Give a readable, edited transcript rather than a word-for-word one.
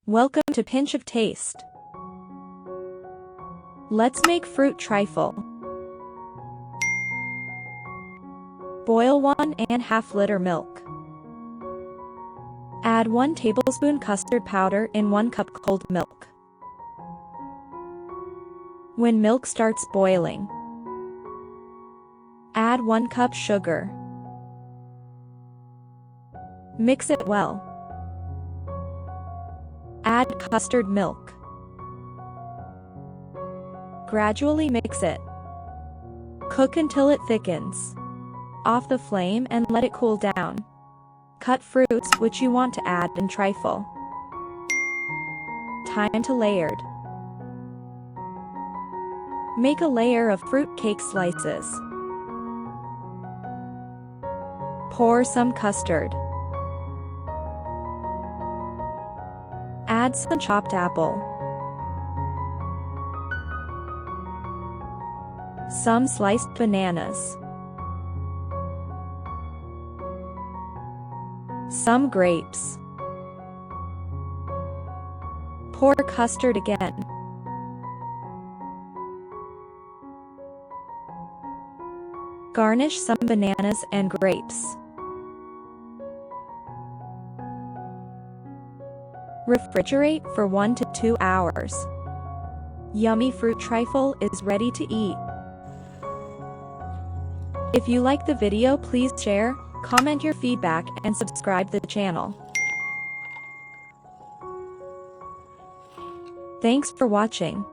Welcome to Pinch of Taste. Let's make fruit trifle. Boil 1.5 liter milk. Add 1 tablespoon custard powder in 1 cup cold milk. When milk starts boiling, add 1 cup sugar. Mix it well. Add custard milk. Gradually mix it. Cook until it thickens. Off the flame and let it cool down. Cut fruits which you want to add in trifle. Time to layered. Make a layer of fruit cake slices. Pour some custard. Add some chopped apple. Some sliced bananas. Some grapes. Pour custard again. Garnish some bananas and grapes. Refrigerate for 1 to 2 hours. Yummy fruit trifle is ready to eat. If you like the video, please share, comment your feedback and subscribe the channel. Thanks for watching.